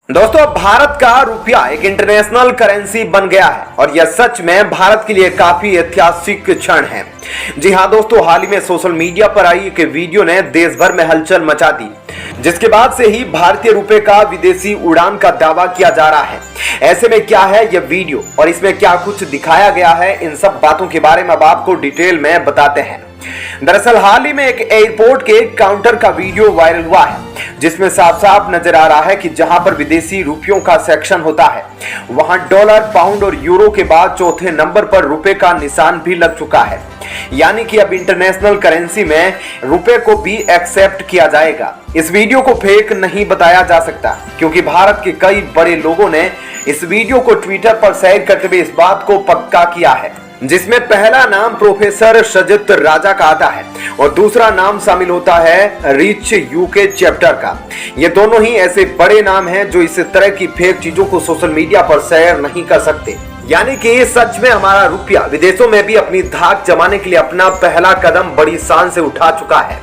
दोस्तों, अब भारत का रुपया एक इंटरनेशनल करेंसी बन गया है और यह सच में भारत के लिए काफी ऐतिहासिक क्षण है। जी हां दोस्तों, हाल ही में सोशल मीडिया पर आई एक वीडियो ने देश भर में हलचल मचा दी, जिसके बाद से ही भारतीय रुपए का विदेशी उड़ान का दावा किया जा रहा है। ऐसे में क्या है यह वीडियो और इसमें क्या कुछ दिखाया गया है, इन सब बातों के बारे में अब आपको डिटेल में बताते हैं। दरअसल हाल ही में एक एयरपोर्ट के काउंटर का वीडियो वायरल हुआ है, जिसमें साफ साफ नजर आ रहा है कि जहां पर विदेशी रुपयों का सेक्शन होता है, वहां डॉलर, पाउंड और यूरो के बाद चौथे नंबर पर रुपए का निशान भी लग चुका है। यानी कि अब इंटरनेशनल करेंसी में रुपए को भी एक्सेप्ट किया जाएगा। इस वीडियो को फेक नहीं बताया जा सकता, क्योंकि भारत के कई बड़े लोगों ने इस वीडियो को ट्विटर पर शेयर करते हुए इस बात को पक्का किया है, जिसमें पहला नाम प्रोफेसर सजित राजा का आता है और दूसरा नाम शामिल होता है रिच यूके चैप्टर का। ये दोनों ही ऐसे बड़े नाम हैं जो इस तरह की फेक चीजों को सोशल मीडिया पर शेयर नहीं कर सकते। यानी कि सच में हमारा रुपया विदेशों में भी अपनी धाक जमाने के लिए अपना पहला कदम बड़ी शान से उठा चुका है।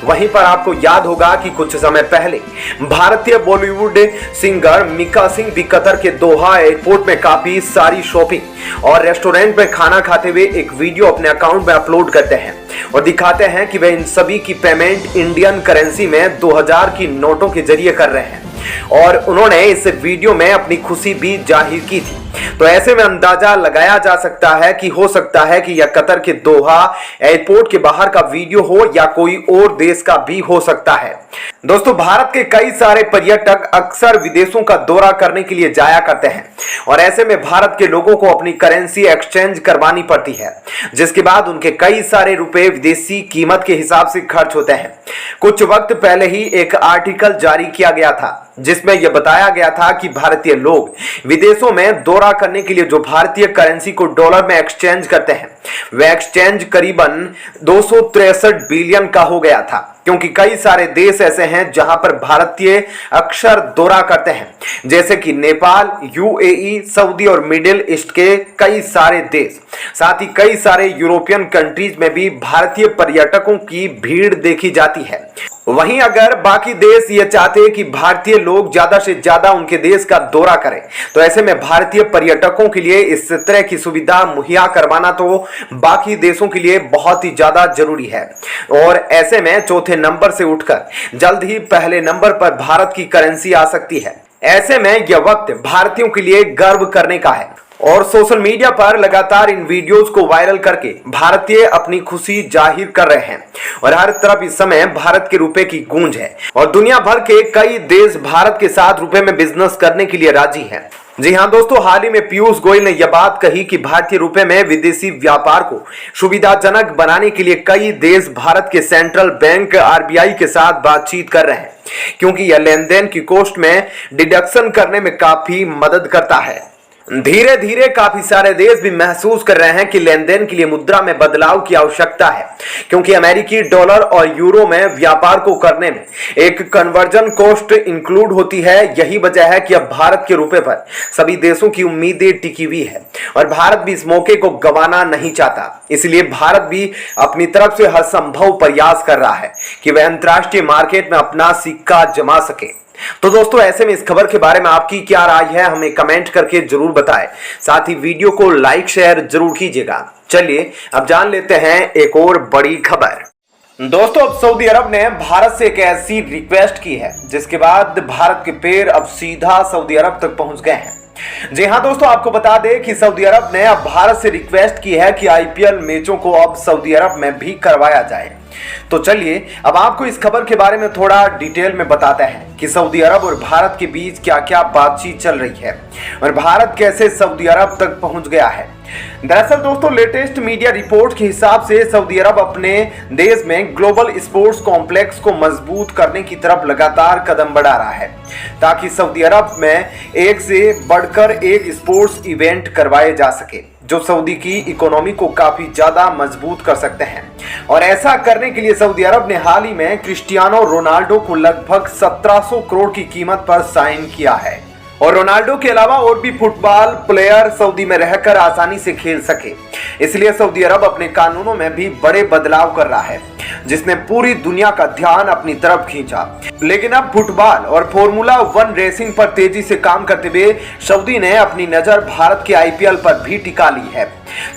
वहीं पर आपको याद होगा कि कुछ समय पहले भारतीय बॉलीवुड सिंगर मिका सिंह भी कतर के दोहा एयरपोर्ट में काफी सारी शॉपिंग और रेस्टोरेंट में खाना खाते हुए एक वीडियो अपने अकाउंट में अपलोड करते हैं और दिखाते हैं कि वे इन सभी की पेमेंट इंडियन करेंसी में 2000 की नोटों के जरिए कर रहे हैं और उन्होंने इस वीडियो में अपनी खुशी भी जाहिर की थी। तो ऐसे में अंदाजा लगाया जा सकता है कि हो सकता है कि यह कतर के दोहा एयरपोर्ट के बाहर का वीडियो हो या कोई और देश का भी हो सकता है। दोस्तों, भारत के कई सारे पर्यटक अक्सर विदेशों का दौरा करने के लिए जाया करते हैं और ऐसे में भारत के लोगों को अपनी करेंसी एक्सचेंज करवानी पड़ती है, जिसके बाद उनके कई सारे रुपए विदेशी कीमत के हिसाब से खर्च होते हैं। कुछ वक्त पहले ही एक आर्टिकल जारी किया गया था, जिसमें यह बताया गया था कि भारतीय लोग विदेशों में दौरा करने के लिए जो भारतीय करेंसी को डॉलर में एक्सचेंज करते हैं, वह एक्सचेंज करीबन 263 बिलियन का हो गया था, क्योंकि कई सारे देश ऐसे हैं जहां पर भारतीय अक्सर दौरा करते हैं, जैसे कि नेपाल, यूएई, सऊदी और मिडिल ईस्ट के कई सारे देश। साथ ही कई सारे यूरोपियन कंट्रीज में भी भारतीय पर्यटकों की भीड़ देखी जाती है। वहीं अगर बाकी देश ये चाहते हैं कि भारतीय लोग ज्यादा से ज्यादा उनके देश का दौरा करें, तो ऐसे में भारतीय पर्यटकों के लिए इस तरह की सुविधा मुहैया करवाना तो बाकी देशों के लिए बहुत ही ज्यादा जरूरी है। और ऐसे में चौथे नंबर से उठकर जल्द ही पहले नंबर पर भारत की करेंसी आ सकती है। ऐसे में यह वक्त भारतीयों के लिए गर्व करने का है और सोशल मीडिया पर लगातार इन वीडियोस को वायरल करके भारतीय अपनी खुशी जाहिर कर रहे हैं और हर तरफ इस समय भारत के रुपए की गूंज है और दुनिया भर के कई देश भारत के साथ रुपए में बिजनेस करने के लिए राजी हैं। जी हां दोस्तों, हाल ही में पीयूष गोयल ने यह बात कही कि भारतीय रुपए में विदेशी व्यापार को सुविधाजनक बनाने के लिए कई देश भारत के सेंट्रल बैंक आरबीआई के साथ बातचीत कर रहे हैं, क्योंकि यह लेन देन की कॉस्ट में डिडक्शन करने में काफी मदद करता है। धीरे धीरे काफी सारे देश भी महसूस कर रहे हैं कि लेन देन के लिए मुद्रा में बदलाव की आवश्यकता है, क्योंकि अमेरिकी डॉलर और यूरो में व्यापार को करने में एक कन्वर्जन कॉस्ट इंक्लूड होती है। यही वजह है कि अब भारत के रुपए पर सभी देशों की उम्मीदें टिकी हुई है और भारत भी इस मौके को गंवाना नहीं चाहता। इसलिए भारत भी अपनी तरफ से हर संभव प्रयास कर रहा है कि वह अंतर्राष्ट्रीय मार्केट में अपना सिक्का जमा सके। तो दोस्तों, ऐसे में इस खबर के बारे में आपकी क्या राय है, हमें कमेंट करके जरूर बताएं। साथ ही वीडियो को लाइक शेयर जरूर कीजिएगा। चलिए अब जान लेते हैं एक और बड़ी खबर। दोस्तों, अब सऊदी अरब ने भारत से एक ऐसी रिक्वेस्ट की है जिसके बाद भारत के पैर अब सीधा सऊदी अरब तक पहुंच गए हैं। जी हां दोस्तों, आपको बता दें कि सऊदी अरब ने अब भारत से रिक्वेस्ट की है कि आईपीएल मैचों को अब सऊदी अरब में भी करवाया जाए। तो चलिए अब आपको इस खबर के बारे में थोड़ा डिटेल में बताते हैं कि सऊदी अरब और भारत के बीच क्या क्या बातचीत चल रही है और भारत कैसे सऊदी अरब तक पहुंच गया है। दरअसल दोस्तों, लेटेस्ट मीडिया रिपोर्ट के हिसाब से सऊदी अरब अपने देश में ग्लोबल स्पोर्ट्स कॉम्प्लेक्स को मजबूत करने की तरफ लगातार कदम बढ़ा रहा है, ताकि सऊदी अरब में एक से बढ़कर एक स्पोर्ट्स इवेंट करवाए जा सके, जो सऊदी की इकोनॉमी को काफी ज्यादा मजबूत कर सकते हैं। और ऐसा करने के लिए सऊदी अरब ने हाल ही में क्रिस्टियानो रोनाल्डो को लगभग 1700 करोड़ की कीमत पर साइन किया है। और रोनाल्डो के अलावा और भी फुटबॉल प्लेयर सऊदी में रहकर आसानी से खेल सके। इसलिए सऊदी अरब अपने कानूनों में भी बड़े बदलाव कर रहा है, जिसने पूरी दुनिया का ध्यान अपनी तरफ खींचा। लेकिन अब फुटबॉल और फॉर्मूला 1 रेसिंग पर तेजी से काम करते हुए सऊदी ने अपनी नजर भारत के आईपीएल पर भी टिका ली है,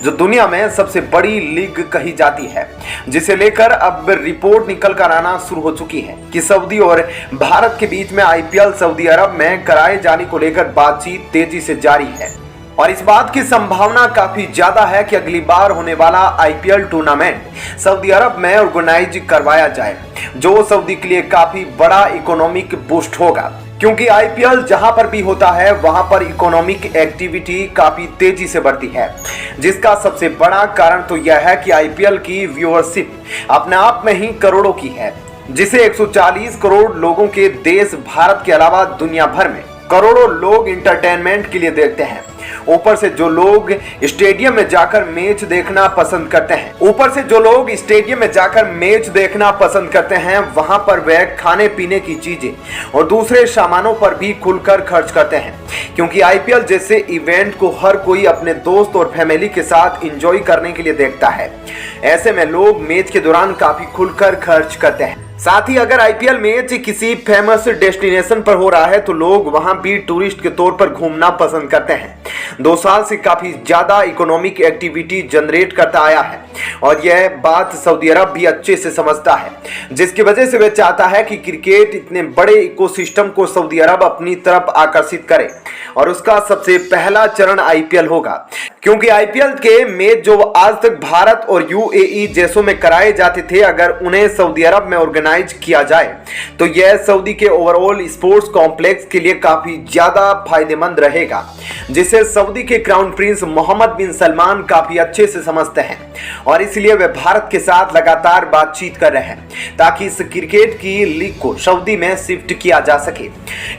जो दुनिया में सबसे बड़ी लीग कही जाती है, जिसे लेकर अब रिपोर्ट निकल कर आना शुरू हो चुकी है कि सऊदी और भारत के बीच में आईपीएल सऊदी अरब में कराए जाने को लेकर बातचीत तेजी से जारी है। और इस बात की संभावना काफी ज्यादा है कि अगली बार होने वाला आईपीएल टूर्नामेंट सऊदी अरब में ऑर्गेनाइज करवाया जाए, जो सऊदी के लिए काफी बड़ा इकोनॉमिक बूस्ट होगा, क्योंकि आईपीएल जहां पर भी होता है वहां पर इकोनॉमिक एक्टिविटी काफी तेजी से बढ़ती है, जिसका सबसे बड़ा कारण तो यह है कि आईपीएल की व्यूअरशिप अपने आप में ही करोड़ों की है, जिसे 140 करोड़ लोगों के देश भारत के अलावा दुनिया भर में करोड़ों लोग इंटरटेनमेंट के लिए देखते हैं। ऊपर से जो लोग स्टेडियम में जाकर मैच देखना पसंद करते हैं, वहां पर वे खाने पीने की चीजें और दूसरे सामानों पर भी खुलकर खर्च करते हैं, क्योंकि आईपीएल जैसे इवेंट को हर कोई अपने दोस्त और फैमिली के साथ एंजॉय करने के लिए देखता है। ऐसे में लोग मैच के दौरान काफी खुलकर खर्च करते हैं। साथ ही अगर आईपीएल मैच किसी फेमस डेस्टिनेशन पर हो रहा है तो लोग वहां भी टूरिस्ट के तौर पर घूमना पसंद करते हैं। 2 साल से काफी ज्यादा इकोनॉमिक एक्टिविटी जनरेट करता आया है और यह बात सऊदी अरब भी अच्छे से समझता है, जिसकी वजह से वह चाहता है कि क्रिकेट इतने बड़े इकोसिस्टम को सऊदी अरब अपनी तरफ आकर्षित करे और उसका सबसे पहला चरण आईपीएल होगा, क्योंकि आईपीएल के मैच जो आज तक भारत और यूएई देशों में कराए जाते थे, अगर उन्हें सऊदी अरब में ऑर्गेनाइज किया जाए तो यह सऊदी के ओवरऑल स्पोर्ट्स कॉम्प्लेक्स के लिए काफी ज्यादा फायदेमंद रहेगा, जिसे सऊदी के क्राउन प्रिंस मोहम्मद बिन सलमान काफी अच्छे से समझते हैं और इसलिए वे भारत के साथ लगातार बातचीत कर रहे हैं ताकि इस क्रिकेट की लीग को सऊदी में शिफ्ट किया जा सके।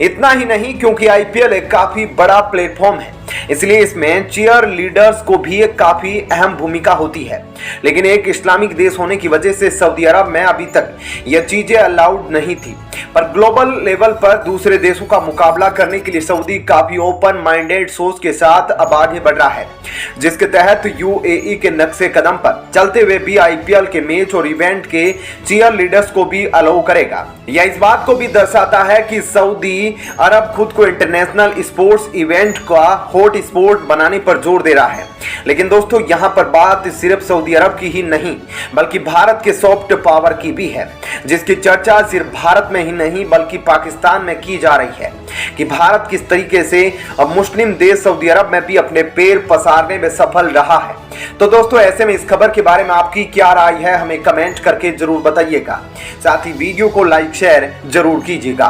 इतना ही नहीं, क्योंकि आईपीएल एक काफी बड़ा प्लेटफॉर्म है, इसलिए इसमें चीयर लीडर्स को भी एक काफी अहम भूमिका होती है। लेकिन एक इस्लामिक देश होने की वजह से सऊदी अरब में अभी तक यह चीजें अलाउड नहीं थी, पर ग्लोबल लेवल पर दूसरे देशों का मुकाबला करने के लिए सऊदी काफी ओपन माइंडेड सोच के साथ अब आगे बढ़ रहा है, जिसके तहत यूएई के नक्शे कदम पर चलते हुए भी आईपीएल के मैच और इवेंट के चीयर लीडर्स को भी अलाउ करेगा। यह इस बात को भी दर्शाता है कि सऊदी अरब खुद को इंटरनेशनल स्पोर्ट्स इवेंट का हॉट स्पोर्ट बनाने पर जोर दे रहा है। लेकिन दोस्तों, यहाँ पर बात सिर्फ सऊदी अरब की ही नहीं बल्कि भारत के सॉफ्ट पावर की भी है, जिसकी चर्चा सिर्फ भारत में ही नहीं बल्कि पाकिस्तान में की जा रही है कि भारत किस तरीके से अब मुस्लिम देश सऊदी अरब में भी अपने पैर पसारने में सफल रहा है। तो दोस्तों, ऐसे में इस खबर के बारे में आपकी क्या राय है, हमें कमेंट करके जरूर बताइएगा। साथ ही वीडियो को लाइक शेयर जरूर कीजिएगा।